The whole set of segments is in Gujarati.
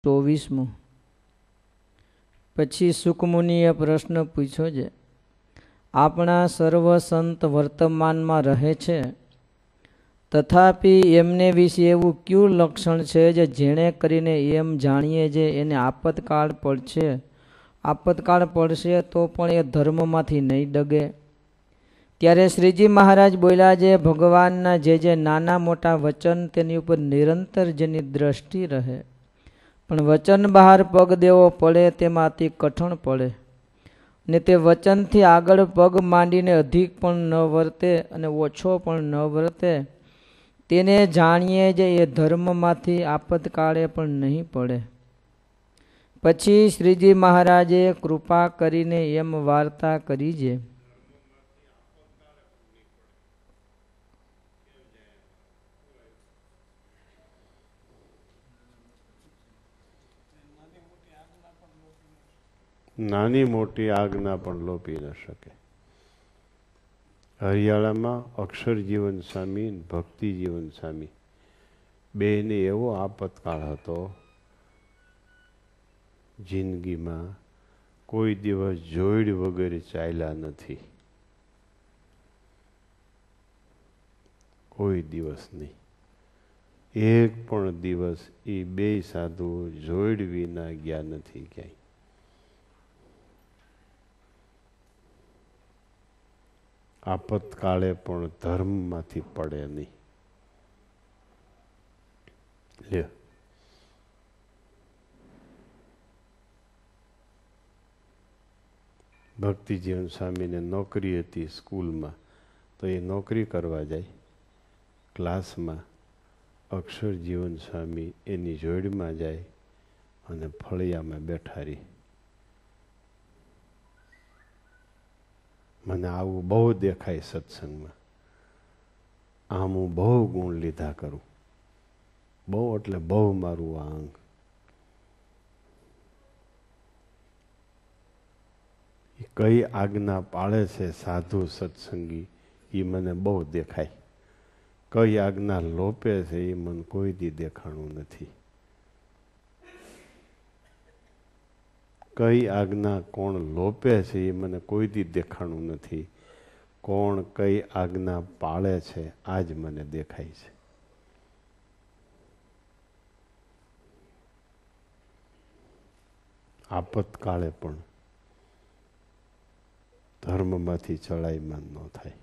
24મું। પછી સુકમુનિએ પ્રશ્ન પૂછ્યો છે, આપણા સર્વ સંત વર્તમાનમાં રહે છે, તથાપિ એમને વિશે એવું કયું લક્ષણ છે જેણે કરીને એમ જાણીએ જે એને આપતકાળ પડશે તો પણ એ ધર્મમાંથી નહીં ડગે? ત્યારે શ્રીજી મહારાજ બોલ્યા છે, ભગવાનના જે નાના મોટા વચન તેની ઉપર નિરંતર જેની દ્રષ્ટિ રહે, પણ વચન બહાર પગ દેવો પડે તેમાં અતિ કઠણ પડે, ને તે વચનથી આગળ પગ માંડીને અધિક પણ ન વર્તે અને ઓછો પણ ન વર્તે, તેને જાણીએ જે એ ધર્મમાંથી આપતકાળે પણ નહીં પડે. પછી શ્રીજી મહારાજે કૃપા કરીને એમ વાર્તા કરી છે, નાની મોટી આજ્ઞા પણ લોપી ન શકે. હરિયાળામાં અક્ષરજીવન સ્વામી, ભક્તિજીવન સ્વામી બેને એવો આપતકાળ હતો, જિંદગીમાં કોઈ દિવસ જોઈડ વગેરે ચાલ્યા નથી, કોઈ દિવસ નહીં. એક પણ દિવસ એ બે સાધુ જોઈડ વિના ગયા નથી ક્યાંય. આપતકાળે પણ ધર્મમાંથી પડે નહીં. લ્યો, ભક્તિજીવન સ્વામીને નોકરી હતી સ્કૂલમાં, તો એ નોકરી કરવા જાય. ક્લાસમાં અક્ષરજીવન સ્વામી એની જોડમાં જાય અને ફળિયામાં બેઠા રહી. મને આવું બહુ દેખાય સત્સંગમાં. આમ હું બહુ ગુણ લીધા કરું, બહુ એટલે બહુ મારું આ અંગ. કઈ આજ્ઞા પાળે છે સાધુ સત્સંગી એ મને બહુ દેખાય. કઈ આજ્ઞા લોપે છે એ મને કોઈ દી દેખાણું નથી. કઈ આજ્ઞા કોણ લોપે છે એ મને કોઈ દી દેખાણું નથી. કોણ કઈ આજ્ઞા પાળે છે આજ મને દેખાય છે. આપતકાળે પણ ધર્મમાંથી ચડાઈમાન ન થાય.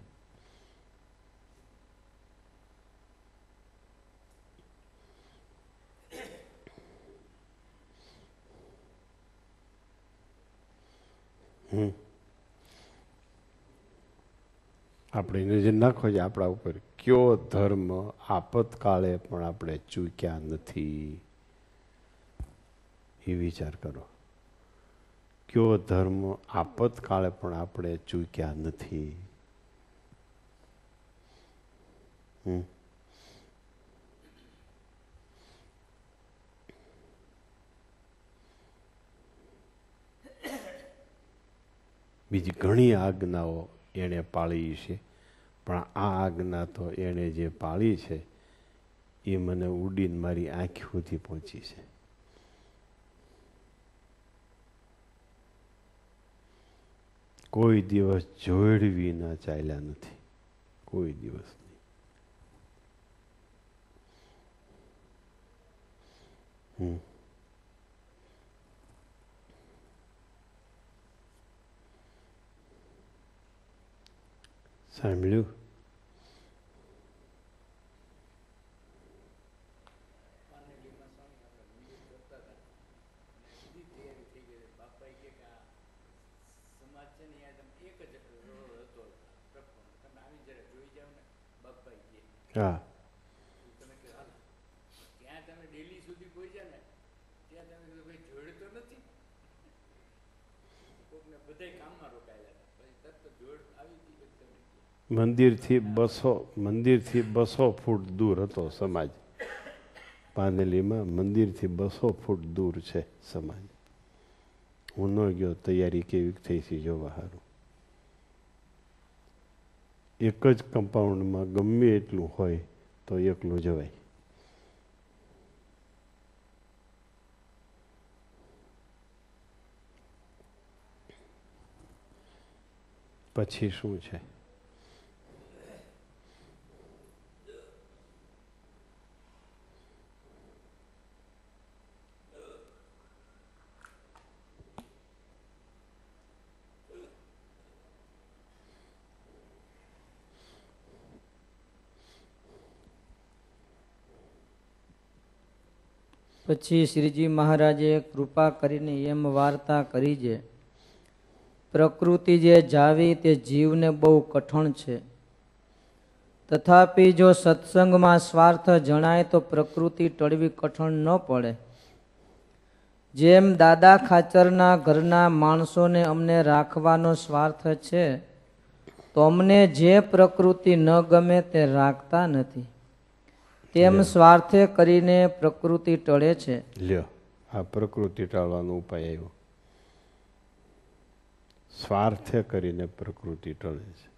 આપણે નજર નાખો છે આપણા ઉપર, કયો ધર્મ આપતકાળે પણ આપણે ચૂક્યા નથી એ વિચાર કરો. કયો ધર્મ આપતકાળે પણ આપણે ચૂક્યા નથી? બીજી ઘણી આજ્ઞાઓ એણે પાળી છે, પણ આ આજ્ઞા તો એણે જે પાળી છે એ મને ઉડીને મારી આંખ સુધી પહોંચી છે. કોઈ દિવસ જોડવી ના ચાલ્યા નથી, કોઈ દિવસ નહીં. સાંભળ્યું? હા, મંદિરથી 200 ફૂટ દૂર હતો સમાજ. પાંદેલીમાં મંદિરથી 200 ફૂટ દૂર છે સમાજ. હું ન ગયો, તૈયારી કેવી થઈ છે જોવા સારું. એક જ કમ્પાઉન્ડમાં ગમે એટલું હોય તો એકલું જવાય. પછી શું છે? પછી શ્રીજી મહારાજે કૃપા કરીને એમ વાર્તા કરી છે, પ્રકૃતિ જે જાવી તે જીવને બહુ કઠણ છે, તથાપિ જો સત્સંગમાં સ્વાર્થ જણાય તો પ્રકૃતિ ટળવી કઠણ ન પડે. જેમ દાદા ખાચરના ઘરના માણસોને અમને રાખવાનો સ્વાર્થ છે, તો અમને જે પ્રકૃતિ ન ગમે તે રાખતા નથી, તેમ સ્વાર્થે કરીને પ્રકૃતિ ટળે છે. લ્યો, આ પ્રકૃતિ ટાળવાનો ઉપાય આવ્યો. સ્વાર્થે કરીને પ્રકૃતિ ટળે છે.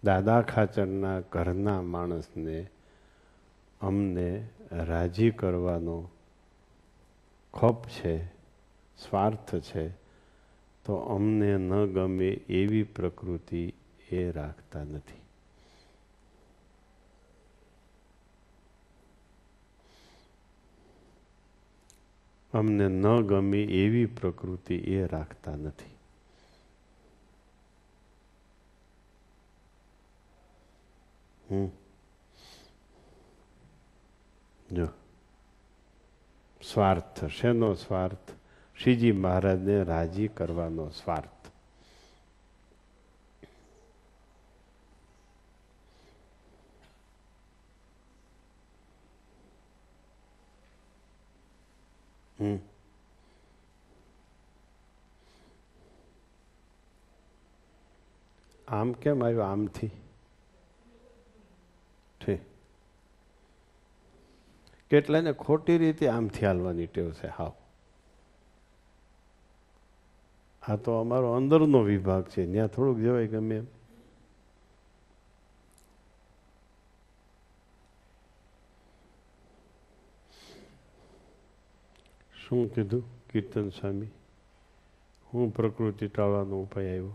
દાદા ખાચરના ઘરના માણસને અમને રાજી કરવાનો ખપ છે, સ્વાર્થ છે, તો અમને ન ગમે એવી પ્રકૃતિ એ રાખતા નથી. અમને ન ગમે એવી પ્રકૃતિ એ રાખતા નથી. જો સ્વાર્થ, શેનો સ્વાર્થ? શ્રીજી મહારાજને રાજી કરવાનો સ્વાર્થ. આમ કેમ આવ્યો? આમથી કેટલાને ખોટી રીતે આમથી હાલવાની ટેવ છે. હાવ આ તો અમારો અંદરનો વિભાગ છે, ત્યાં થોડુંક જવાય ગમે એમ. શું કીધું કીર્તન સ્વામી? હું પ્રકૃતિ ટાળવાનો ઉપાય આવ્યો?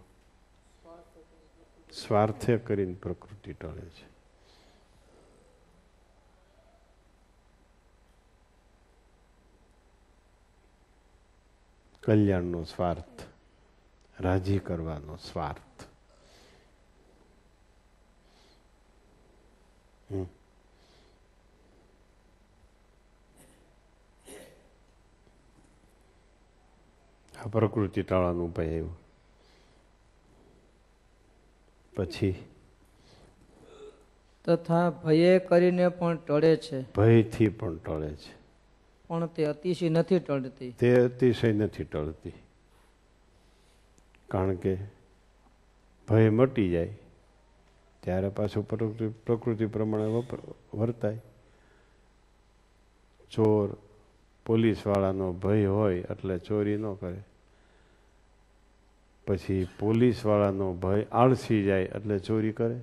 સ્વાર્થે કરીને પ્રકૃતિ ટળે છે. કલ્યાણનો સ્વાર્થ, રાજી કરવાનો સ્વાર્થ. આ પ્રકૃતિ ટાળવાનો ઉપાય આવ્યો. પછી તથા ભયે કરીને પણ ટળે છે. ભયથી પણ ટળે છે, પણ તે અતિશય નથી ટળતી. તે અતિશય નથી ટળતી. કારણ કે ભય મટી જાય ત્યારે પાછું પ્રકૃતિ પ્રમાણે વર્તાય. ચોર પોલીસવાળાનો ભય હોય એટલે ચોરી ન કરે. પછી પોલીસવાળાનો ભય આળસી જાય એટલે ચોરી કરે.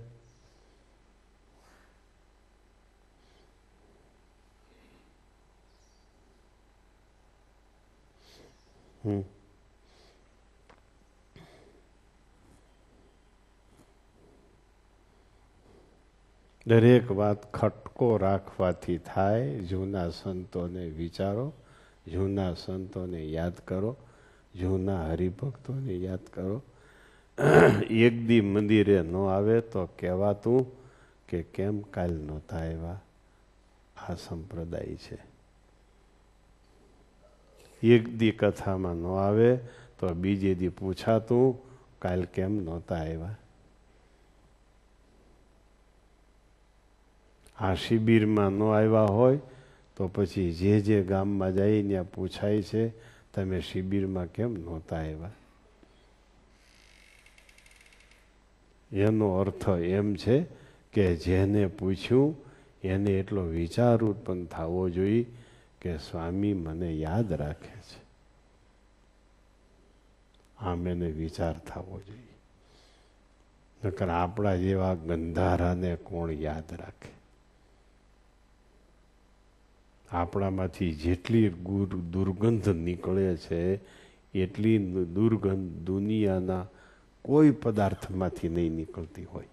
દરેક વાત ખટકો રાખવાથી થાય. જૂના સંતોને વિચારો, જૂના સંતોને યાદ કરો, જૂના હરિભક્તોને યાદ કરો. એક દી મંદિરે ન આવે તો કહેવાતું કે કેમ કાલ નહોતા આવ્યા. આ સંપ્રદાય છે. એક દી કથામાં ન આવે તો બીજે દી પૂછાતું કાલ કેમ નહોતા આવ્યા. આ શિબિરમાં ન આવ્યા હોય તો પછી જે ગામમાં જાય ત્યાં પૂછાય છે તમે શિબિરમાં કેમ નહોતા આવ્યા. એનો અર્થ એમ છે કે જેને પૂછ્યું એને એટલો વિચાર ઉત્પન્ન થવો જોઈએ કે સ્વામી મને યાદ રાખે છે. આમ એને વિચાર થવો જોઈએ. નકર આપણા જેવા ગંધારાને કોણ યાદ રાખે? આપણામાંથી જેટલી દુર્ગંધ નીકળે છે એટલી દુર્ગંધ દુનિયાના કોઈ પદાર્થમાંથી નહીં નીકળતી હોય.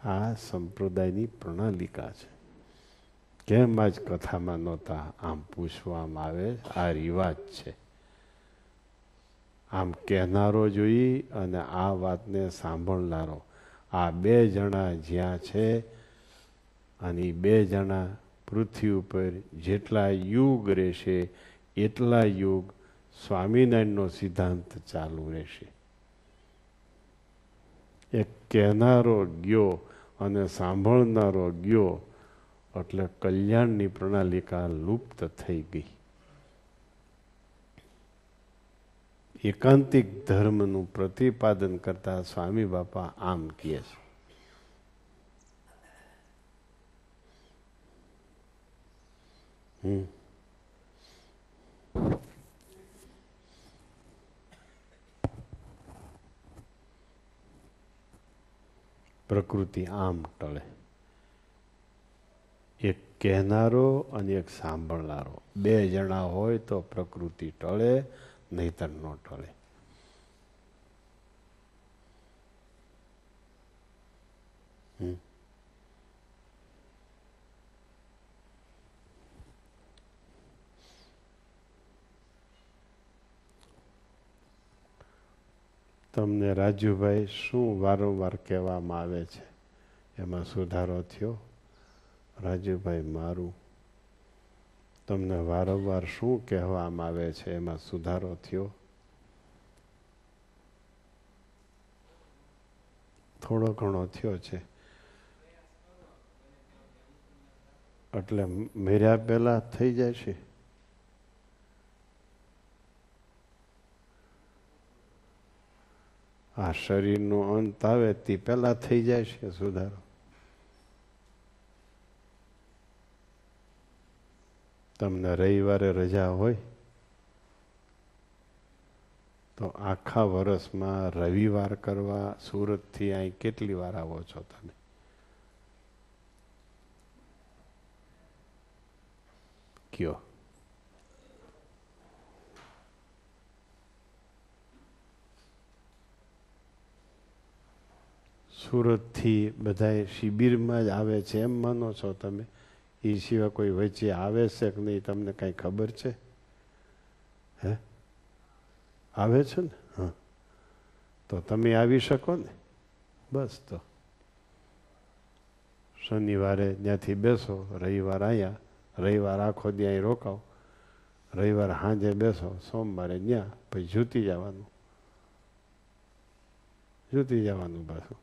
આ સંપ્રદાયની પ્રણાલિકા છે. કેમ આજ કથામાં નહોતા આમ પૂછવામાં આવે? આ રિવાજ છે. આમ કહેનારો જોઈ અને આ વાતને સાંભળનારો, આ બે જણા જ્યાં છે અને એ બે જણા પૃથ્વી ઉપર જેટલા યુગ રહેશે એટલા યુગ સ્વામિનારાયણનો સિદ્ધાંત ચાલુ રહેશે. એક કહેનારો ગયો અને સાંભળનારો ગયો એટલે કલ્યાણની પ્રણાલિકા લુપ્ત થઈ ગઈ. એકાંતિક ધર્મનું પ્રતિપાદન કરતા સ્વામી બાપા આમ કહે છે. પ્રકૃતિ આમ ટળે. એક કહેનારો અને એક સાંભળનારો બે જણા હોય તો પ્રકૃતિ ટળે, નહીતર ન ટળે. તમને રાજુભાઈ શું વારંવાર કહેવામાં આવે છે એમાં સુધારો થયો? રાજુભાઈ મારું, તમને વારંવાર શું કહેવામાં આવે છે એમાં સુધારો થયો? થોડો ઘણો થયો છે. એટલે મેર્યા પહેલા થઈ જાય છે. આ શરીરનો અંત આવે તે પહેલા થઈ જાય છે સુધારો. તમને રવિવારે રજા હોય તો આખા વર્ષમાં રવિવાર કરવા સુરતથી અહીં કેટલી વાર આવો છો તમે? કયો? સુરતથી બધા શિબિરમાં જ આવે છે એમ માનો છો તમે? એ સિવાય કોઈ વચ્ચે આવે છે કે નહીં તમને કઈ ખબર છે? હે, આવે છે ને? હા, તો તમે આવી શકો ને? બસ, તો શનિવારે ત્યાંથી બેસો, રવિવાર અહીંયા, રવિવાર આખો દી અહીં રોકાવ, રવિવાર સાંજે બેસો, સોમવારે ત્યાં, પછી જૂતી જવાનું પાછું.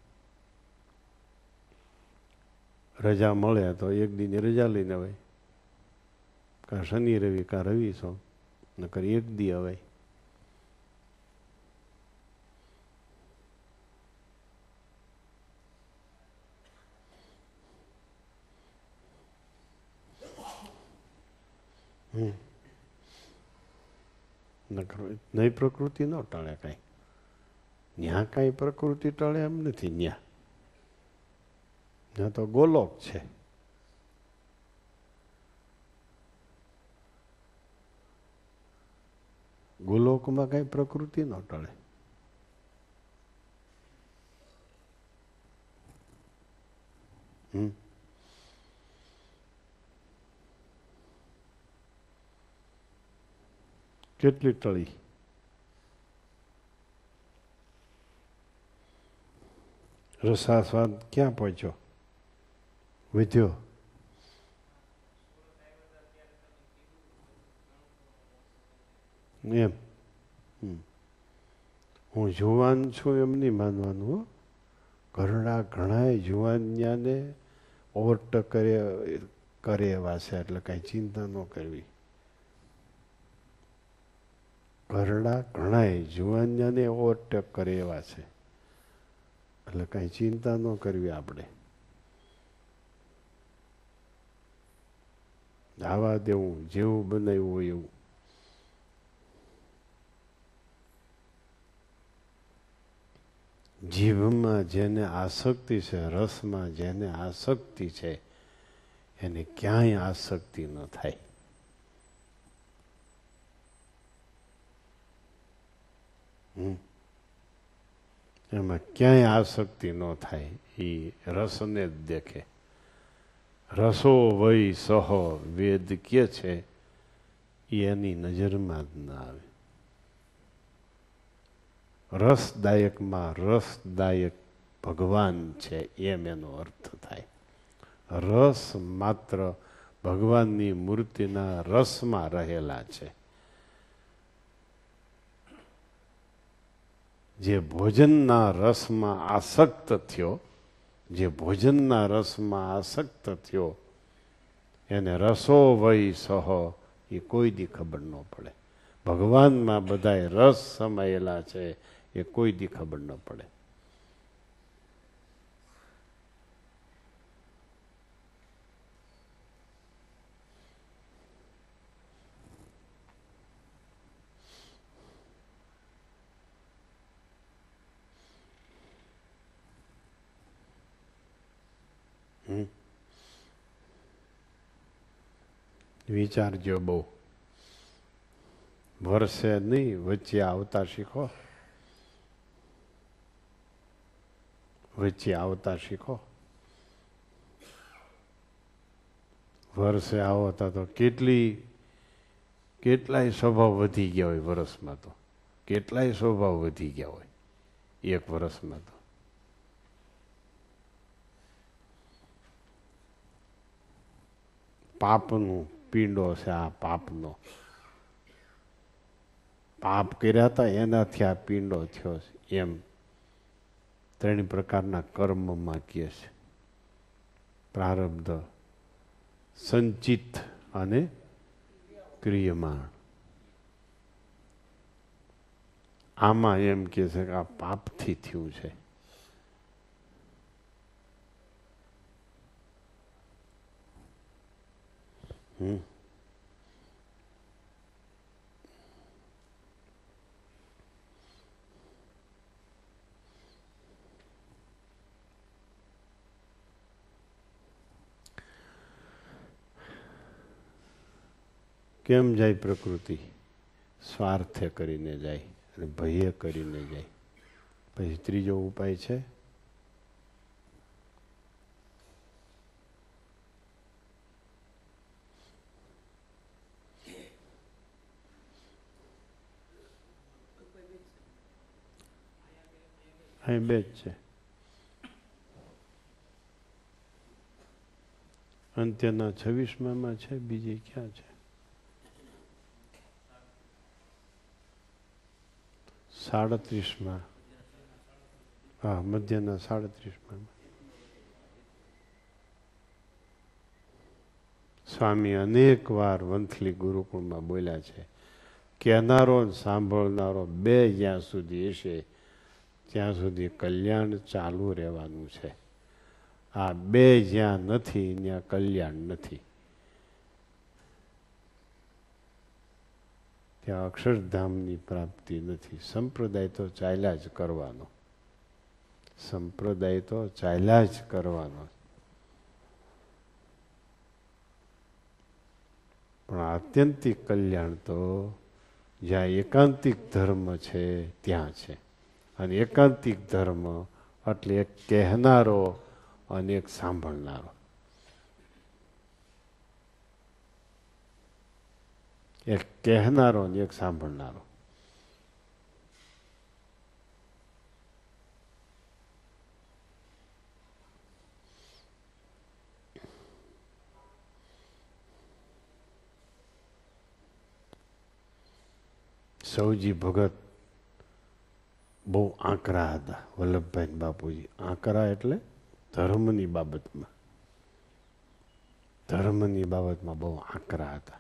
રજા મળે તો એક દીની રજા લઈને અવાય, કાં શનિ રવિ કાં રવિ સોમ, નકર એક દી અવાય. નકર નહીં પ્રકૃતિ ન ટળે કાંઈ. ત્યાં કાંઈ પ્રકૃતિ ટળે એમ નથી. ત્યાં તો ગોલોક છે. ગોલોકમાં કઈ પ્રકૃતિ ન ટળે. કેટલી ટળી? રસાસ્વાદ ક્યાં પહોંચ્યો? વધ્યો? એમ હું જુવાન છું એમ નહીં માનવાનું. ઘણા જુવાનિયાને ઓવરટેક કરે એવા છે, એટલે કાંઈ ચિંતા ન કરવી. ઘણા જુવાનિયાને ઓવરટેક કરે એવા છે, એટલે કાંઈ ચિંતા ન કરવી આપણે. આવા દેવું, જેવું બનાવ્યું હોય એવું. જીભમાં જેને આસક્તિ છે, રસમાં જેને આસક્તિ છે, એને ક્યાંય આસક્તિ ન થાય. એમાં ક્યાંય આસક્તિ ન થાય, એ રસને જ દેખે. રસો વય સહ વેદ કે છે એ એની નજરમાં જ ના આવે. રસદાયકમાં રસદાયક ભગવાન છે એમ એનો અર્થ થાય. રસ માત્ર ભગવાનની મૂર્તિના રસમાં રહેલા છે. જે ભોજનના રસમાં આસક્ત થયો, જે ભોજનના રસમાં આસક્ત થયો એને રસો વય સહ એ કોઈ દી ખબર ન પડે. ભગવાનમાં બધાય રસ સમાયેલા છે એ કોઈ દી ખબર ન પડે. વિચારજો બહુ. વર્ષે નહીં, વચ્ચે આવતા શીખો. વચ્ચે આવતા શીખો. વર્ષે આવો તો કેટલાય સ્વભાવ વધી ગયા હોય વર્ષમાં. તો કેટલાય સ્વભાવ વધી ગયા હોય એક વર્ષમાં. તો પાપનું પીંડો છે આ. પાપનો પાપ કર્યા હતા એનાથી આ પીંડો થયો છે એમ 3 પ્રકારના કર્મમાં કહે છે. પ્રારબ્ધ, સંચિત અને ક્રિયમાણ. આમાં એમ કે છે કે આ પાપથી થયું છે. કેમ જાય પ્રકૃતિ? સ્વાર્થે કરીને જાય અને ભયે કરીને જાય. પછી ત્રીજો ઉપાય છે અહીં બે જ છે. અંત્યના 26માં છે, બીજી ક્યાં છે? 37માં. હા, મધ્યના 37માં. સ્વામી અનેક વાર વંથલી ગુરુકુળમાં બોલ્યા છે, કહેનારો સાંભળનારો બે જ્યાં સુધી હશે ત્યાં સુધી કલ્યાણ ચાલુ રહેવાનું છે. આ બે જ્યાં નથી ત્યાં કલ્યાણ નથી. ત્યાં અક્ષરધામની પ્રાપ્તિ નથી. સંપ્રદાય તો ચાલ્યા જ કરવાનો. સંપ્રદાય તો ચાલ્યા જ કરવાનો. પણ આત્યંતિક કલ્યાણ તો જ્યાં એકાંતિક ધર્મ છે ત્યાં છે. અને એકાંતિક ધર્મ એટલે એક કહેનારો અને એક સાંભળનારો. એક કહેનારો અને એક સાંભળનારો. સૌજી ભગત બહુ આંકરા હતા. વલ્લભભાઈ બાપુજી આંકરા એટલે ધર્મની બાબતમાં. ધર્મની બાબતમાં બહુ આંકરા હતા.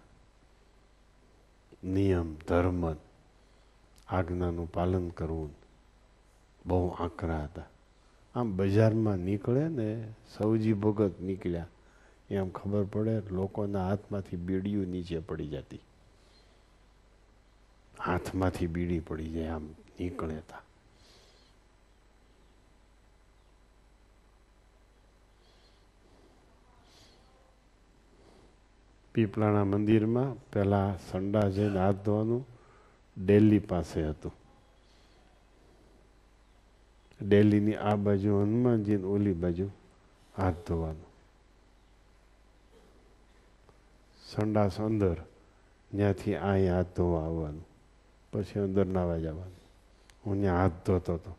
નિયમ, ધર્મ, આજ્ઞાનું પાલન કરવું બહુ આંકરા હતા. આમ બજારમાં નીકળે ને, સૌજી ભગત નીકળ્યા એમ ખબર પડે લોકોના હાથમાંથી બીડીયું નીચે પડી જતી. હાથમાંથી બીડી પડી જાય આમ નીકળે હતા. પીપળાના મંદિરમાં પહેલા સંડા જઈને હાથ ધોવાનું ડેલી પાસે હતું. ડેલીની આ બાજુ હનુમાનજી ને ઓલી બાજુ હાથ ધોવાનું. સંડાસ અંદર, ત્યાંથી અહીંયા હાથ ધોવા આવવાનું, પછી અંદર નાવા જવાનું. હું ત્યાં હાથ ધોતો હતો.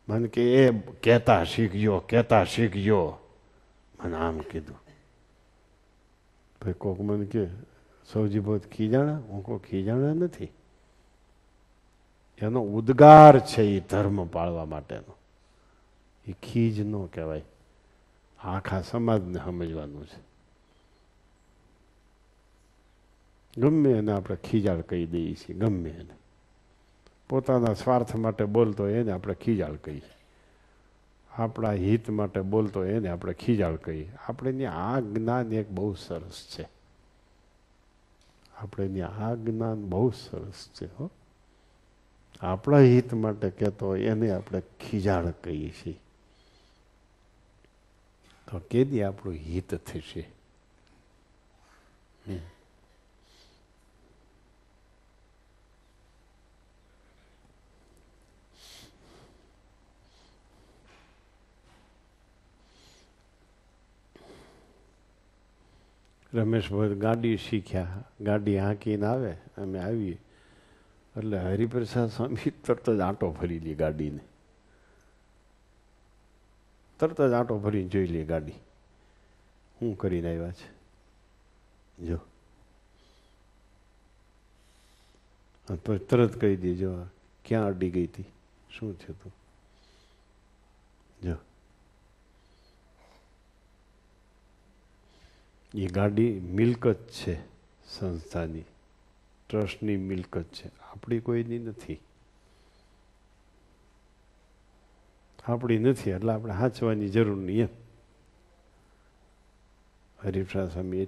મને કે એ કહેતા શીખજો. મને આમ કીધું. ભાઈ કોક મને કે સૌજી બહુ ખીજાણા. હું કોઈ ખીજાણા નથી. એનો ઉદ્ગાર છે એ ધર્મ પાળવા માટેનો. એ ખીજ ન કહેવાય. આખા સમાજને સમજવાનું છે. ગમે એને આપણે ખીજાળ કહી દઈએ છીએ. ગમે એને પોતાના સ્વાર્થ માટે બોલતો એને આપણે ખીજાળ કહીએ. આપણા હિત માટે બોલતો એને આપણે ખીજાળ કહીએ. આપણે આ જ્ઞાન એક બહુ સરસ છે. આપણે આ જ્ઞાન બહુ સરસ છે. હો, આપણા હિત માટે કહેતો હોય એને આપણે ખીજાળ કહીએ છીએ. તો કેદી આપણું હિત થશે? રમેશભાઈ ગાડી શીખ્યા. ગાડી હાંકીને આવે, અમે આવીએ એટલે હરિપ્રસાદ સ્વામી તરત જ આંટો ફરી લે ગાડીને. તરત જ આંટો ફરીને જોઈ લે ગાડી શું કરીને આવ્યા છે. જો પછી તરત કહી દેજો ક્યાં અડી ગઈ હતી, શું થયું હતું. જો એ ગાડી મિલકત છે, સંસ્થાની ટ્રસ્ટની મિલકત છે, આપણી કોઈની નથી. આપણી નથી એટલે આપણે સાચવાની જરૂર નહીં એમ. હરિપ્રસાદ સ્વામી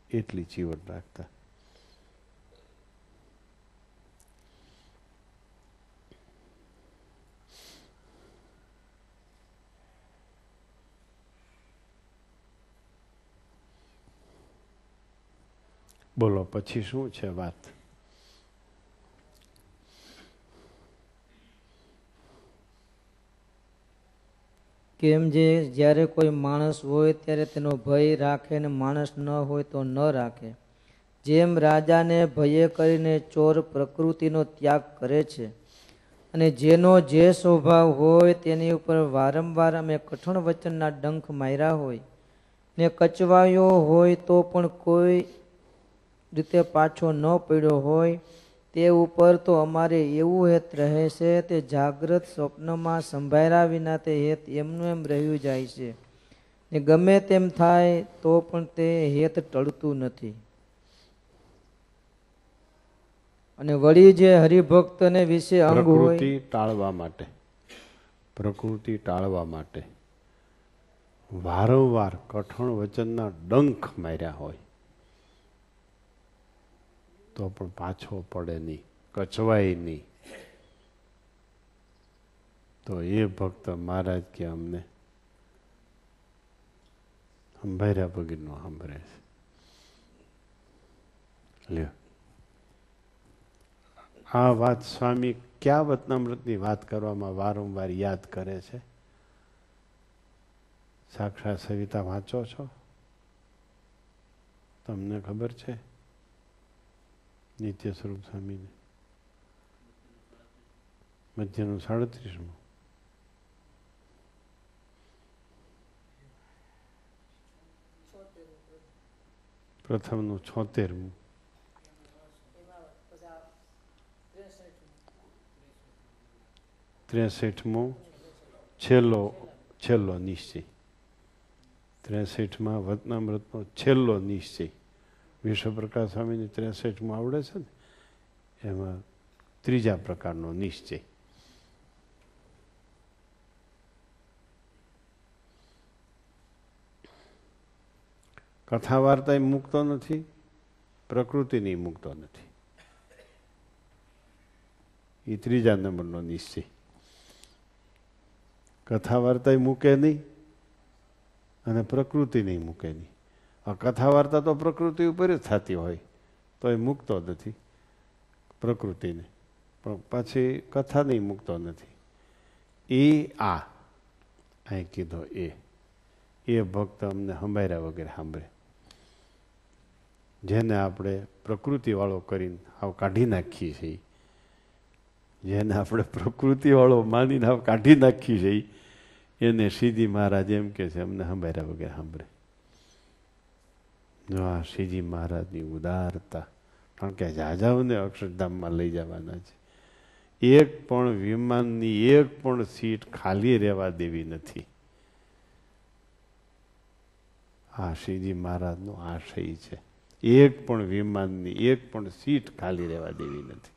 એટલી ચીવટ રાખતા. બોલો પછી શું છે વાત? કેમ જે જ્યારે કોઈ માણસ હોય ત્યારે તેનો ભય રાખે ને માણસ ન હોય તો ન રાખે. જેમ રાજાને ભયે કરીને ચોર પ્રકૃતિનો ત્યાગ કરે છે અને જેનો જે સ્વભાવ હોય તેની ઉપર વારંવાર અમે કઠણ વચનના ડંખ માર્યા હોય ને કચવાયો હોય તો પણ કોઈ રીતે પાછો ન પડ્યો હોય તે ઉપર તો અમારે એવું હેત રહે છે તે જાગ્રત સ્વપ્નમાં સંભાળ્યા વિના તે હેત એમનું એમ રહ્યું જાય છે ને ગમે તેમ થાય તો પણ તે હેત ટળતું નથી. અને વળી જે હરિભક્તને વિશે અંગ હોય પ્રકૃતિ ટાળવા માટે વારંવાર કઠણ વચનના ડંખ માર્યા હોય તો પણ પાછો પડે નહીં, કચવાય નહીં. તો એ ભક્ત મહારાજ કે અમને સંભાળ્યા વગરનો સાંભળે છે. લ્યો આ વાત સ્વામી ક્યાં વતનામૃતની વાત કરવામાં વારંવાર યાદ કરે છે? સાક્ષાત સવિતા વાંચો છો? તમને ખબર છે? નિત્ય સ્વરૂપ સ્વામીને મધ્યનું 37મું, પ્રથમનું 76મું, 63મું છેલ્લો નિશ્ચય. 63માં વતનામૃતનો છેલ્લો નિશ્ચય. વિશ્વપ્રકાશ સ્વામીની 63માં આવડે છે ને, એમાં ત્રીજા પ્રકારનો નિશ્ચય. કથા વાર્તા મૂકતો નથી, પ્રકૃતિની મૂકતો નથી. એ ત્રીજા નંબરનો નિશ્ચય. કથા વાર્તા મૂકે નહીં અને પ્રકૃતિ નહીં મૂકે નહીં. આ કથા વાર્તા તો પ્રકૃતિ ઉપર જ થતી હોય તો એ મૂકતો નથી પ્રકૃતિને, પણ પાછી કથા નહીં મૂકતો નથી. આ અહીં કીધો એ ભક્ત અમને સંભાળ્યા વગેરે સાંભળે, જેને આપણે પ્રકૃતિવાળો કરીને આવ કાઢી નાખીએ છીએ, જેને આપણે પ્રકૃતિવાળો માનીને આવ કાઢી નાખીએ છીએ, એને શ્રીજી મહારાજ એમ કે છે અમને સંભાળ્યા વગેરે સાંભળે. જો આ શ્રીજી મહારાજની ઉદારતા, કારણ કે જાજાઓને અક્ષરધામમાં લઈ જવાના છે. એક પણ વિમાનની એક પણ સીટ ખાલી રહેવા દેવી નથી. આ શ્રીજી મહારાજનો આશય છે. એક પણ વિમાનની એક પણ સીટ ખાલી રહેવા દેવી નથી.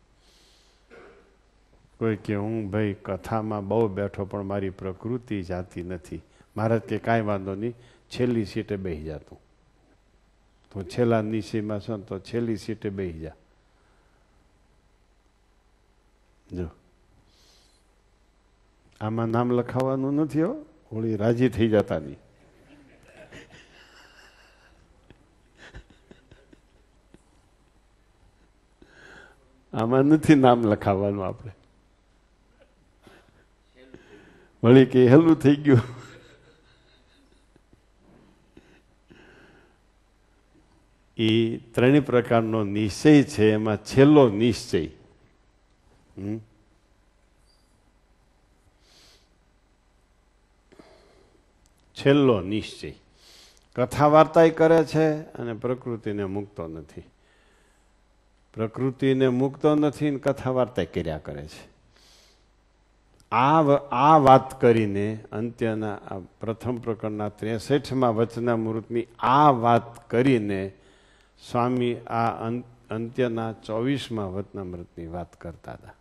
કોઈ કે હું ભાઈ કથામાં બહુ બેઠો પણ મારી પ્રકૃતિ જાતી નથી. મહારાજ કે કાંઈ વાંધો નહીં, છેલ્લી સીટે બેસી જાતું. તો છેલ્લા નિશ્ચયમાં છો તો છેલ્લી સીટે બેસી જા. જો આમાં નામ લખાવવાનું નથી હો, હોળી રાજી થઈ જતા નહીં. આમાં નથી નામ લખાવવાનું. આપણે વળી કે હેલું થઈ ગયું. એ ત્રણેય પ્રકારનો નિશ્ચય છે, એમાં છેલ્લો નિશ્ચય છેલ્લો નિશ્ચય કથા વાર્તા કરે છે અને પ્રકૃતિને મૂકતો નથી. પ્રકૃતિને મૂકતો નથી ને કથા વાર્તા કર્યા કરે છે. આ વાત કરીને અંત્યના પ્રથમ પ્રકરણના 63મા વચનામૃતની આ વાત કરીને સ્વામી આ અંત્યના 24મા વચનામૃતની વાત કરતા હતા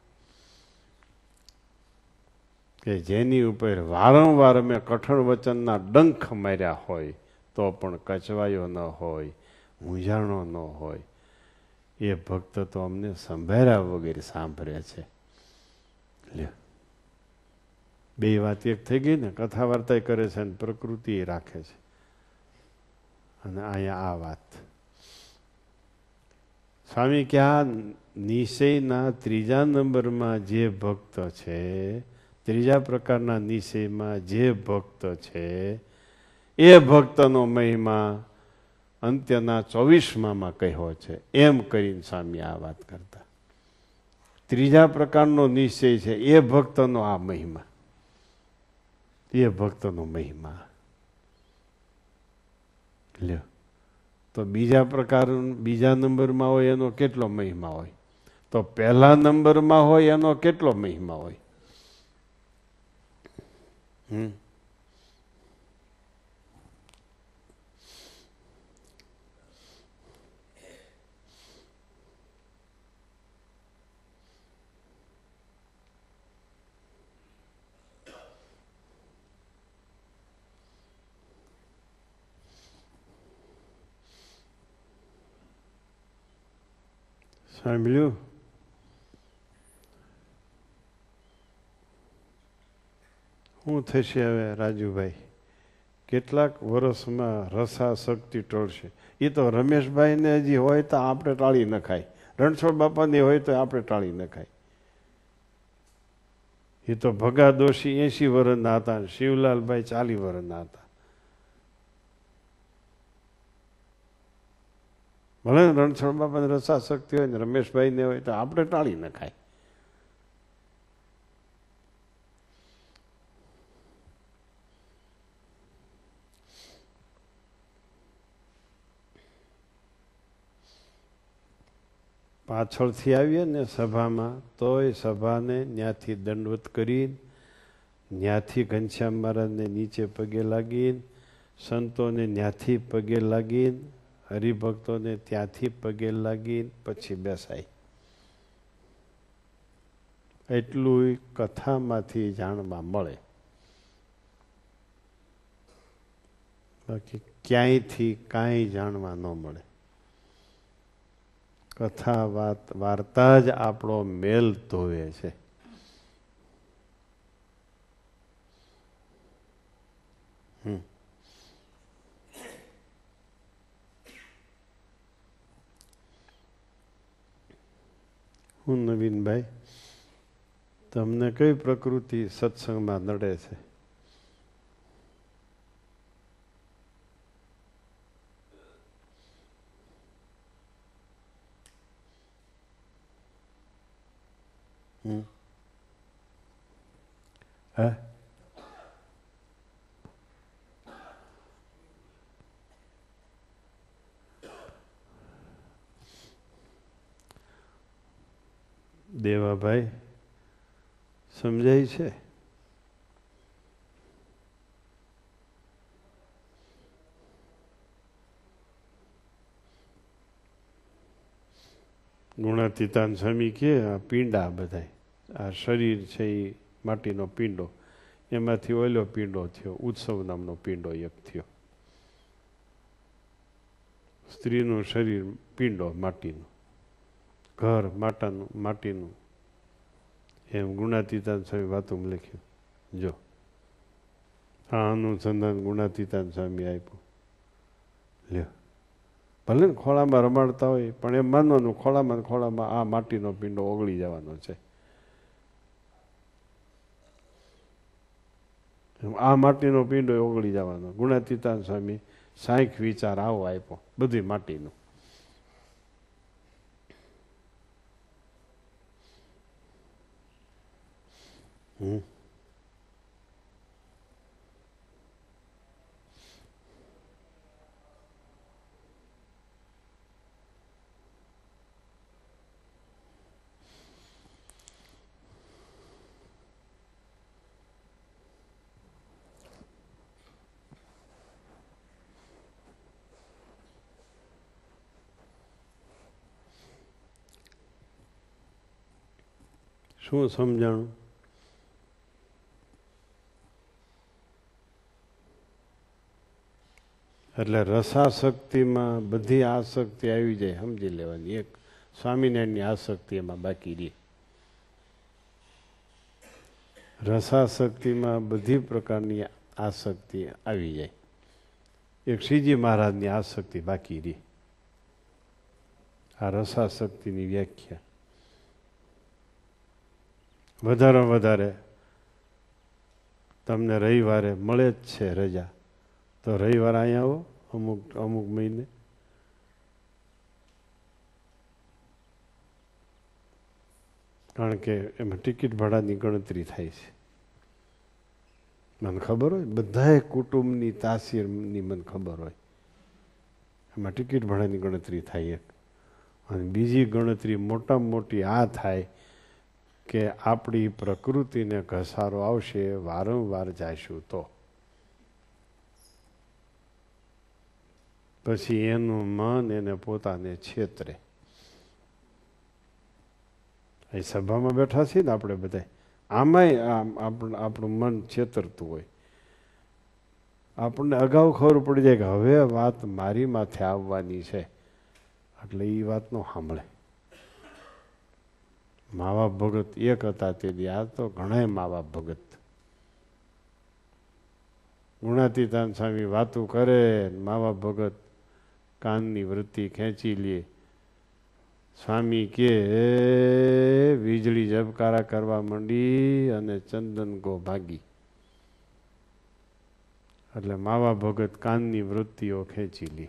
કે જેની ઉપર વારંવાર મેં કઠોર વચનના ડંખ માર્યા હોય તો પણ કચવાયો ન હોય, મૂંઝાણો ન હોય, એ ભક્ત તો અમને સંભાળ્યા વગેરે સાંભળે છે. બે વાત એક થઈ ગઈ ને, કથા વાર્તા કરે છે અને પ્રકૃતિ રાખે છે. અને અહીંયા આ વાત સ્વામી કે આ નિશ્ચયના 3જા નંબરમાં જે ભક્ત છે, 3જા પ્રકારના નિશ્ચયમાં જે ભક્ત છે, એ ભક્તનો મહિમા અંત્યના 24માં કહ્યો છે. એમ કરીને સ્વામી આ વાત કરતા. 3જા પ્રકારનો નિશ્ચય છે એ ભક્તનો આ મહિમા, એ ભક્તનો મહિમા લ્યો. તો બીજા નંબરમાં હોય એનો કેટલો મહિમા હોય, તો પહેલા નંબરમાં હોય એનો કેટલો મહિમા હોય. સાંભળ્યું? શું થશે હવે રાજુભાઈ? કેટલાક વર્ષમાં રસાશક્તિ ટળશે. એ તો રમેશભાઈને હજી હોય તો આપણે ટાળી નખાય, રણછોડ બાપાની હોય તો આપણે ટાળી નખાય. એ તો ભગા દોશી 80 વર્ષના હતા, શિવલાલભાઈ 40 વર્ષના હતા. ભલે રણછોડ બાપાને રસાશક્તિ હોય ને રમેશભાઈને હોય તો આપણે ટાળી નખાય. પાછળથી આવીએ ને સભામાં તોય સભાને ત્યાંથી દંડવત કરી, ત્યાંથી ઘનશ્યામ મહારાજને નીચે પગે લાગીને, સંતોને ત્યાંથી પગે લાગીને, હરિભક્તોને ત્યાંથી પગે લાગીને પછી બેસાય. એટલું કથામાંથી જાણવા મળે. બાકી ક્યાંયથી કાંઈ જાણવા ન મળે. કથા વાર્તા જ આપણો મેલ ધોવે છે. હું નવીનભાઈ તમને કઈ પ્રકૃતિ સત્સંગમાં નડે છે? હે? દેવાભાઈ સમજાય છે? ગુણાતીતાન સ્વામી કે આ પીંડા બધાય, આ શરીર છે એ માટીનો પીંડો, એમાંથી ઓલો પીંડો થયો, ઉત્સવ નામનો પીંડો એક થયો. સ્ત્રીનું શરીર પીંડો માટીનું, ઘર માટીનું. એમ ગુણાતીતાન સ્વામી વાતોમાં લખ્યું. જો આ અનુસંધાન ગુણાતીતાન સ્વામી આપ્યું. લ્યો, ભલે ને ખોળામાં રમાડતા હોય, પણ એમ માનવાનું ખોળામાં આ માટીનો પીંડો ઓગળી જવાનો છે. આ માટીનો પીંડો ઓગળી જવાનો. ગુણાતીતાન સ્વામી સાંઈખ વિચાર આવો આપ્યો, બધું માટીનું. શું સમજાણું? એટલે રસાશક્તિમાં બધી આસક્તિ આવી જાય, સમજી લેવાની. એક સ્વામિનારાયણની આસક્તિ એમાં બાકી રહી. રસાશક્તિમાં બધી પ્રકારની આસક્તિ આવી જાય. એક શ્રીજી મહારાજની આસક્તિ બાકી રહી. આ રસાશક્તિની વ્યાખ્યા. વધારે તમને રવિવારે મળે જ છે રજા, તો રવિવાર અહીંયા આવો અમુક મહિને. કારણ કે એમાં ટિકિટ ભાડાની ગણતરી થાય છે. મને ખબર હોય, બધાએ કુટુંબની તાસીરની મને ખબર હોય. એમાં ટિકિટ ભાડાની ગણતરી થાય એક. અને બીજી ગણતરી મોટામાં મોટી આ થાય કે આપણી પ્રકૃતિને ઘસારો આવશે, વારંવાર જઈશું તો. પછી એનું મન એને પોતાને છેતરે. એ સભામાં બેઠા છીએ ને આપણે બધા, આમાંય આપણું મન છેતરતું હોય. આપણને અગાઉ ખબર પડી જાય કે હવે વાત મારી માથે આવવાની છે, એટલે એ વાત નો સાંભળે. મા બાપ ભગત એક હતા તેથી આ તો ઘણા મા બાપ ભગત. ગુણાતીતાન સ્વામી વાતું કરે, મા બાપ ભગત કાનની વૃત્તિ ખેંચી લે. સ્વામી કે વીજળી ઝબકારા કરવા માંડી અને ચંદન ગો ભાગી. એટલે મા બાપ ભગત કાનની વૃત્તિઓ ખેંચી લે.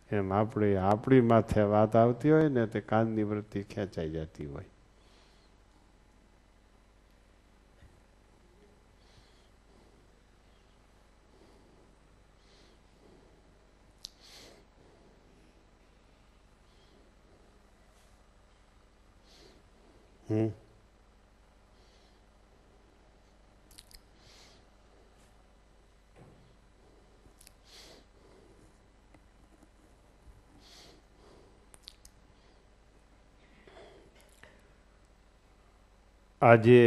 એમ આપણી માથે વાત આવતી હોય ને તે કાનની વૃત્તિ ખેંચાઈ જતી હોય. આજે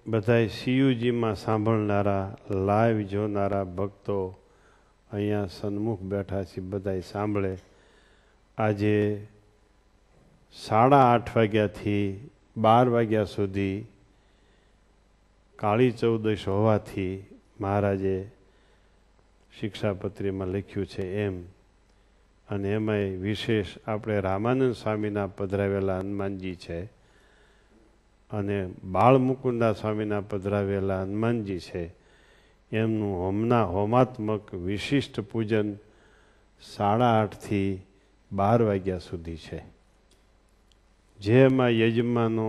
બધા સીયુજીમાં સાંભળનારા, લાઈવ જોનારા ભક્તો અહીંયા સન્મુખ બેઠા છે, બધા સાંભળે. આજે 8:30 વાગ્યાથી 12 વાગ્યા સુધી કાળી ચૌદશ હોવાથી મહારાજે શિક્ષાપત્રીમાં લખ્યું છે એમ અને એમાંય વિશેષ આપણે રામાનંદ સ્વામીના પધરાવેલા હનુમાનજી છે અને બાળમુકુંદા સ્વામીના પધરાવેલા હનુમાનજી છે. એમનું હોમાત્મક વિશિષ્ટ પૂજન 8:30 થી 12 વાગ્યા સુધી છે. જેમાં યજમાનો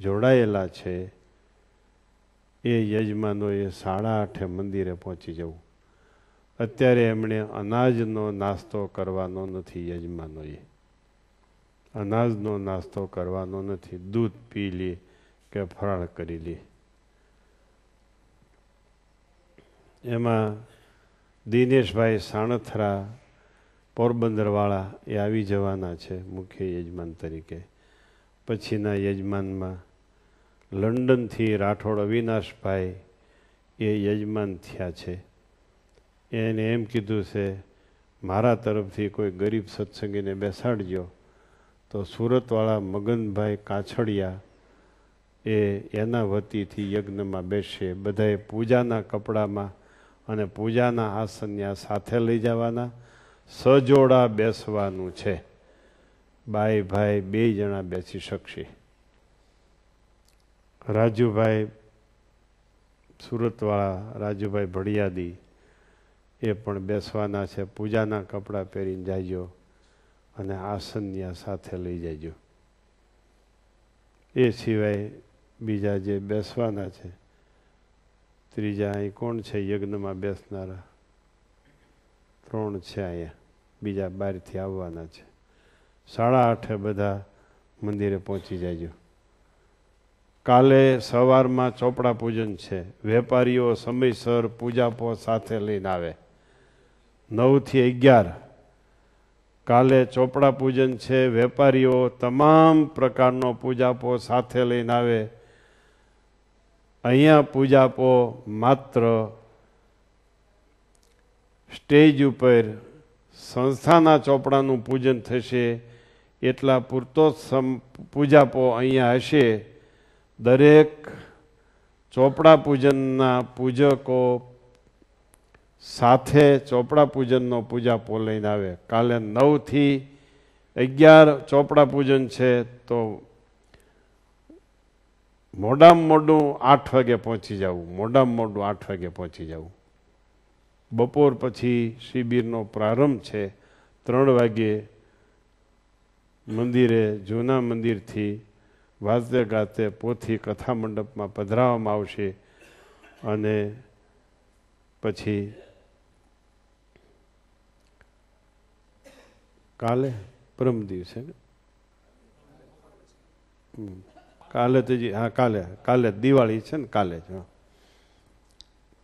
જોડાયેલા છે એ યજમાનોએ 8:30 મંદિરે પહોંચી જવું. અત્યારે એમણે અનાજનો નાસ્તો કરવાનો નથી. યજમાનોએ અનાજનો નાસ્તો કરવાનો નથી. દૂધ પી લે કે ફરાળ કરી લે. એમાં દિનેશભાઈ સાણથરા પોરબંદરવાળા એ આવી જવાના છે મુખ્ય યજમાન તરીકે. પછીના યજમાનમાં લંડનથી રાઠોડ અવિનાશભાઈ એ યજમાન થયા છે. એને એમ કીધું છે મારા તરફથી કોઈ ગરીબ સત્સંગીને બેસાડજો. તો સુરતવાળા મગનભાઈ કાછડિયા એ એના વતીથી યજ્ઞમાં બેસશે. બધાએ પૂજાના કપડામાં અને પૂજાના આસન્યા સાથે લઈ જવાના. સજોડા બેસવાનું છે. બાઈ ભાઈ 2 જણા બેસી શકશે. રાજુભાઈ સુરતવાળા રાજુભાઈ ભડિયાદી એ પણ બેસવાના છે. પૂજાના કપડાં પહેરીને જાયજો અને આસન્યા સાથે લઈ જજો. એ સિવાય બીજા જે બેસવાના છે, ત્રીજા અહીં કોણ છે યજ્ઞમાં બેસનારા? 3 છે અહીંયા, બીજા બહારથી આવવાના છે. 8:30 બધા મંદિરે પહોંચી જાયજો. કાલે સવારમાં ચોપડા પૂજન છે. વેપારીઓ સમયસર પૂજાપો સાથે લઈને આવે. 9 થી 11 કાલે ચોપડા પૂજન છે. વેપારીઓ તમામ પ્રકારનો પૂજાપો સાથે લઈને આવે. અહીંયા પૂજાપો માત્ર સ્ટેજ ઉપર સંસ્થાના ચોપડાનું પૂજન થશે એટલા પૂરતો પૂજાપો અહીંયા હશે. દરેક ચોપડા પૂજનના પૂજકો સાથે ચોપડા પૂજનનો પૂજાપો લઈને આવે. કાલે 9 થી 11 ચોપડા પૂજન છે તો મોડામાં મોડું 8 વાગે પહોંચી જવું. મોડામાં મોડું 8 વાગે પહોંચી જવું. બપોર પછી શિબિરનો પ્રારંભ છે. 3 વાગે મંદિરે જૂના મંદિરથી વાજતે ગાતે પોથી કથા મંડપમાં પધરાવવામાં આવશે અને પછી કાલે પરમ દિવસે કાલે તો કાલે દિવાળી છે ને કાલે જ.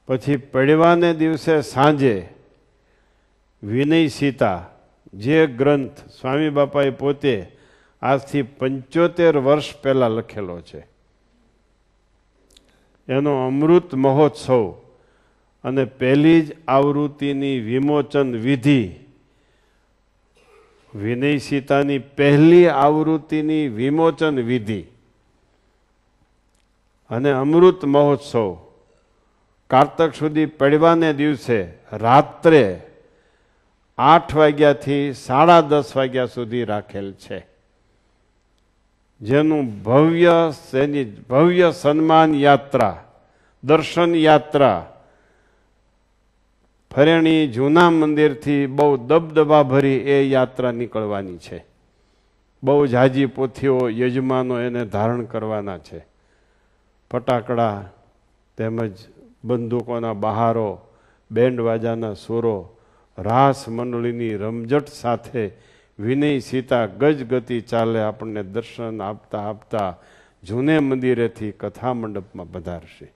પછી પડવાને દિવસે સાંજે વિનય સીતા જે ગ્રંથ સ્વામી બાપાએ પોતે આજથી 75 વર્ષ પહેલા લખેલો છે એનો અમૃત મહોત્સવ અને પહેલી જ આવૃત્તિની વિમોચન વિધિ, વિનય સીતાની પહેલી આવૃત્તિની વિમોચન વિધિ અને અમૃત મહોત્સવ કારતક સુધી પડવાને દિવસે રાત્રે 8 વાગ્યાથી 10:30 વાગ્યા સુધી રાખેલ છે. જેનું ભવ્ય સન્માન યાત્રા, દર્શન યાત્રા ફરેણી જૂના મંદિરથી બહુ દબદબા ભરી એ યાત્રા નીકળવાની છે. બહુ ઝાજી પોથીઓ યજમાનો એને ધારણ કરવાના છે. ફટાકડા તેમજ બંદૂકોના બહારો, બેન્ડ વાજાના સુરો, રાસ મંડળીની રમઝટ સાથે વિનય સીતા ગજગતિ ચાલે આપણને દર્શન આપતા આપતા જૂને મંદિરેથી કથા મંડપમાં પધારશે.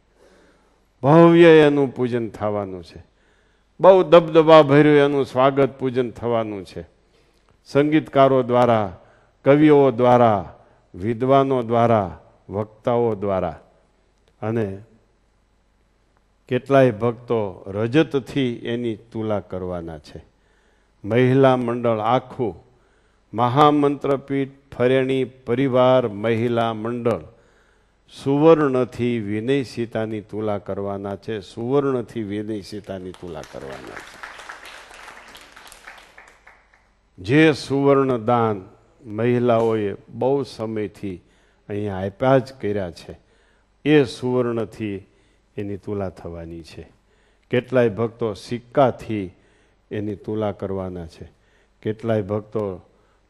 ભવ્ય એનું પૂજન થવાનું છે. બહુ દબદબા ભર્યું એનું સ્વાગત પૂજન થવાનું છે. સંગીતકારો દ્વારા, કવિઓ દ્વારા, વિદ્વાનો દ્વારા, વક્તાઓ દ્વારા અને કેટલાય ભક્તો રજતથી એની તુલા કરવાના છે. મહિલા મંડળ આખું મહામંત્રપીઠ ફરેણી પરિવાર મહિલા મંડળ સુવર્ણથી વિનય સીતાની તુલા કરવાના છે. સુવર્ણથી વિનય સીતાની તુલા કરવાના છે. જે સુવર્ણ દાન મહિલાઓએ બહુ સમયથી અહીંયા આપ્યા જ કર્યા છે, એ સુવર્ણથી એની તુલા થવાની છે. કેટલાય ભક્તો સિક્કાથી એની તુલા કરવાના છે. કેટલાય ભક્તો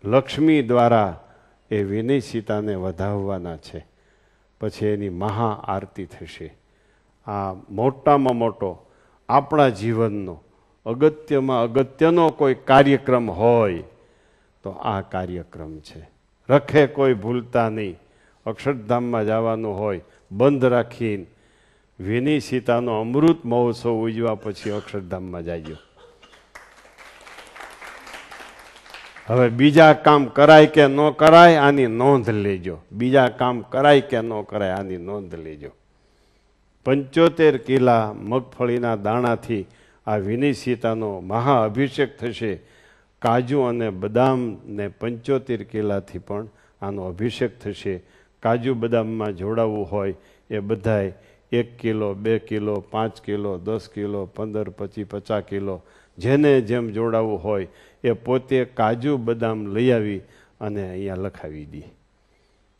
લક્ષ્મી દ્વારા એ વિનય સીતાને વધાવવાના છે. પછી એની મહા આરતી થશે. આ મોટામાં મોટો આપણા જીવનનો અગત્યમાં અગત્યનો કોઈ કાર્યક્રમ હોય તો આ કાર્યક્રમ છે. રખે કોઈ ભૂલતા નહીં. અક્ષરધામમાં જવાનું હોય, બંધ રાખીને વિનય સીતાનો અમૃત મહોત્સવ ઉજવા પછી અક્ષરધામમાં જાજો. હવે બીજા કામ કરાય કે ન કરાય આની નોંધ લેજો. બીજા કામ કરાય કે ન કરાય આની નોંધ લેજો. 75 કિલા મગફળીના દાણાથી આ વિનય સીતાનો મહા અભિષેક થશે. કાજુ અને બદામને 75 કિલાથી પણ આનો અભિષેક થશે. કાજુ બદામમાં જોડાવવું હોય એ બધાય 1 kilo, 2 kilo, 5 kilo, 10 kilo, 15, 25, 50 kilo, જેને જેમ જોડાવવું હોય એ પોતે કાજુ બદામ લઈ આવી અને અહીંયા લખાવી દે.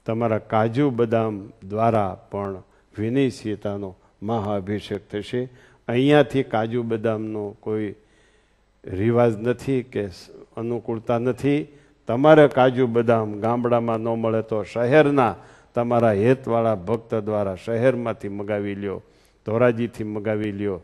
તમારા કાજુ બદામ દ્વારા પણ વિનય સીતાનો મહાઅભિષેક થશે. અહીંયાથી કાજુ બદામનો કોઈ રિવાજ નથી કે અનુકૂળતા નથી. તમારે કાજુ બદામ ગામડામાં ન મળે તો શહેરના તમારા હેતવાળા ભક્ત દ્વારા શહેરમાંથી મગાવી લ્યો, ધોરાજીથી મગાવી લ્યો.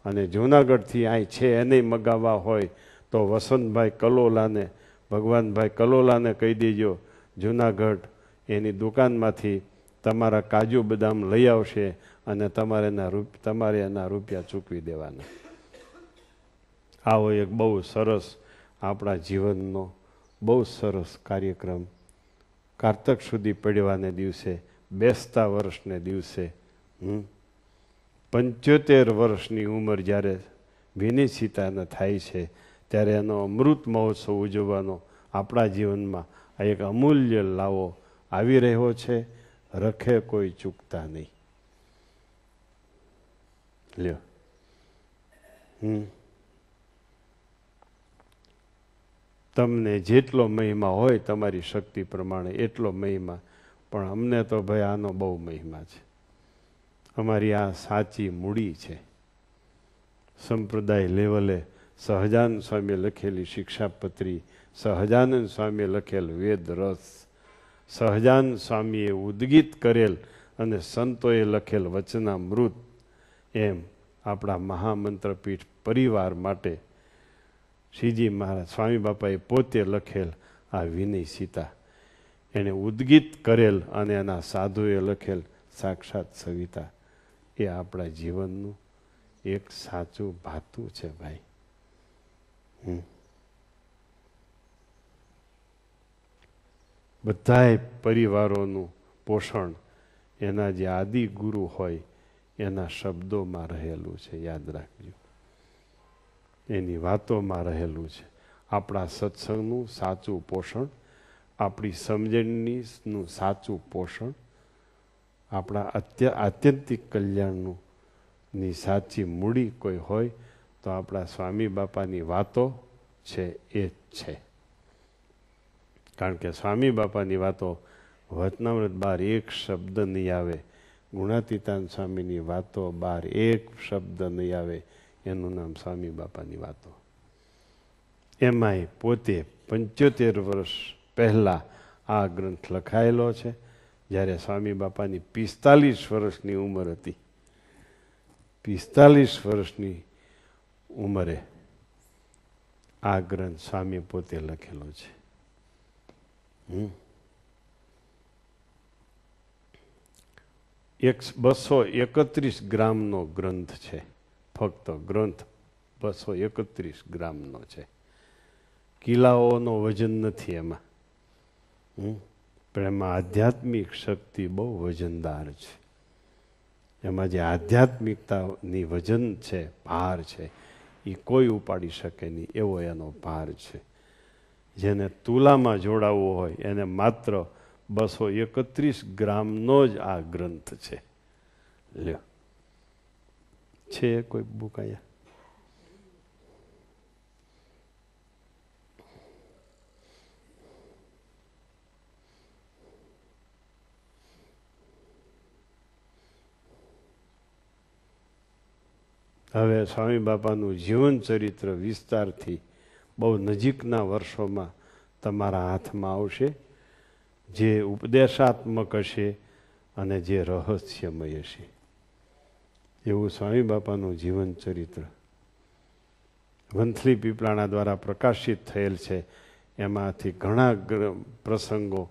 અને જૂનાગઢથી અહીં છે એને મગાવવા હોય તો વસંતભાઈ કલોલાને, ભગવાનભાઈ કલોલાને કહી દેજો, જૂનાગઢ એની દુકાનમાંથી તમારા કાજુ બદામ લઈ આવશે અને તમારે એના રૂપિયા ચૂકવી દેવાના. આવો એક બહુ સરસ આપણા જીવનનો બહુ સરસ કાર્યક્રમ કારતક સુધી પડવાને દિવસે, બેસતા વર્ષને દિવસે 75 વર્ષની ઉંમર જ્યારે વિનય સીતાને થાય છે ત્યારે એનો અમૃત મહોત્સવ ઉજવવાનો આપણા જીવનમાં આ એક અમૂલ્ય લાવો આવી રહ્યો છે. રખે કોઈ ચૂકતા નહીં. લ્યો તમને જેટલો મહિમા હોય તમારી શક્તિ પ્રમાણે એટલો મહિમા, પણ અમને તો ભાઈ આનો બહુ મહિમા છે. અમારી આ સાચી મૂડી છે. સંપ્રદાય લેવલે સહજાનંદ સ્વામીએ લખેલી શિક્ષાપત્રી, સહજાનંદ સ્વામીએ લખેલ વેદ રસ, સહજાનંદ સ્વામીએ ઉદ્ગીત કરેલ અને સંતોએ લખેલ વચનામૃત, એમ આપણા મહામંત્રપીઠ પરિવાર માટે શ્રીજી મહારાજ સ્વામી બાપાએ પોતે લખેલ આ વિનય સીતા, એણે ઉદ્ગીત કરેલ અને એના સાધુએ લખેલ સાક્ષાત સવિતા, એ આપણા જીવનનું એક સાચું ભાતું છે ભાઈ. બધાય પરિવારોનું પોષણ એના જે આદિ ગુરુ હોય એના શબ્દોમાં રહેલું છે. યાદ રાખજો, એની વાતોમાં રહેલું છે. આપણા સત્સંગનું સાચું પોષણ, આપણી સમજણનું સાચું પોષણ, આપણા આત્યંતિક કલ્યાણનું ની સાચી મૂડી કોઈ હોય તો આપણા સ્વામી બાપાની વાતો છે એ જ છે. કારણ કે સ્વામી બાપાની વાતો વચનામૃત બહાર એક શબ્દ નહીં આવે, ગુણાતીતાન સ્વામીની વાતો બહાર એક શબ્દ નહીં આવે, એનું નામ સ્વામી બાપાની વાતો. એમાંય પોતે 75 વર્ષ પહેલાં આ ગ્રંથ લખાયેલો છે, જ્યારે સ્વામી બાપાની 45 વર્ષની ઉંમર હતી. 45 વર્ષની ઉંમરે આ ગ્રંથ સ્વામી પોતે લખેલો છે. 231 ગ્રામનો ગ્રંથ છે. ફક્ત ગ્રંથ 231 ગ્રામનો છે. કિલ્લાઓનો વજન નથી એમાં, પણ એમાં આધ્યાત્મિક શક્તિ બહુ વજનદાર છે. એમાં જે આધ્યાત્મિકતાની વજન છે, ભાર છે, એ કોઈ ઉપાડી શકે નહીં એવો એનો ભાર છે. જેને તુલામાં જોડાવવો હોય એને માત્ર 231 ગ્રામનો જ આ ગ્રંથ છે. લ્યો, છે કોઈ બુક અહીંયા? હવે સ્વામી બાપાનું જીવન ચરિત્ર વિસ્તારથી બહુ નજીકના વર્ષોમાં તમારા હાથમાં આવશે, જે ઉપદેશાત્મક હશે અને જે રહસ્યમય હશે. એવું સ્વામી બાપાનું જીવન ચરિત્ર વંથલી પીપળાણા દ્વારા પ્રકાશિત થયેલ છે. એમાંથી ઘણા પ્રસંગો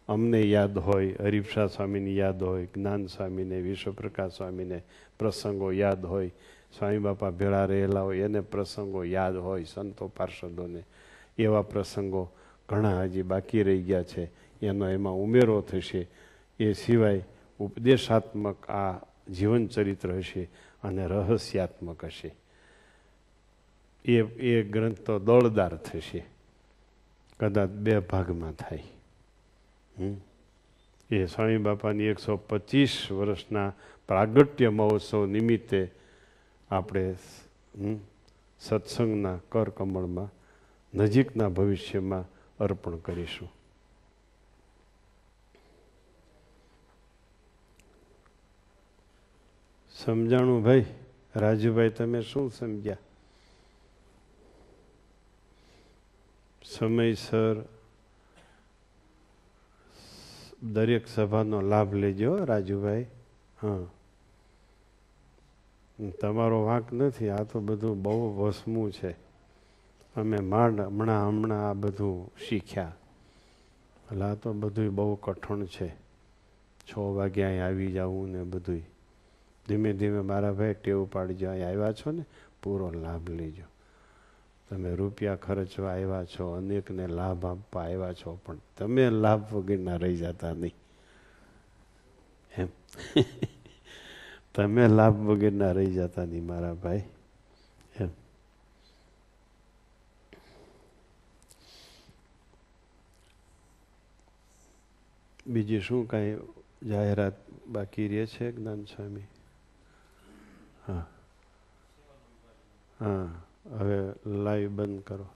અમને યાદ હોય, હરિફશા સ્વામીની યાદ હોય, જ્ઞાન સ્વામીને, વિશ્વપ્રકાશ સ્વામીને પ્રસંગો યાદ હોય, સ્વામી બાપા ભેળા રહેલા હોય એને પ્રસંગો યાદ હોય, સંતો પાર્ષદોને એવા પ્રસંગો ઘણા હજી બાકી રહી ગયા છે. એનો એમાં ઉમેરો થશે. એ સિવાય ઉપદેશાત્મક આ જીવન ચરિત્ર હશે અને રહસ્યાત્મક હશે. એ ગ્રંથ તો દોડદાર થશે, કદાચ 2 ભાગમાં થાય. એ સ્વામી બાપાની 125 વર્ષના પ્રાગટ્ય મહોત્સવ નિમિત્તે આપણે સત્સંગના કરકમળમાં નજીકના ભવિષ્યમાં અર્પણ કરીશું. સમજાણું ભાઈ? રાજુભાઈ, તમે શું સમજ્યા? સમયસર દરેક સભાનો લાભ લેજો રાજુભાઈ. હા, તમારો વાંક નથી. આ તો બધું બહુ વસમું છે. અમે હમણાં આ બધું શીખ્યા. એટલે આ તો બધું બહુ કઠણ છે. 6 વાગે અહીં આવી જવું ને બધું. ધીમે ધીમે મારા ભાઈ ટેવ પાડજો. અહીં આવ્યા છો ને, પૂરો લાભ લેજો. તમે રૂપિયા ખર્ચવા આવ્યા છો, અનેકને લાભ આપવા આવ્યા છો, પણ તમે લાભ વગરના રહી જતા નહીં. એમ તમે લાભ વગરના રહી જતા નહીં મારા ભાઈ. એમ બીજી શું કાંઈ જાહેરાત બાકી રહે છે જ્ઞાન સ્વામી? હા, હવે લાઈવ બંધ કરો.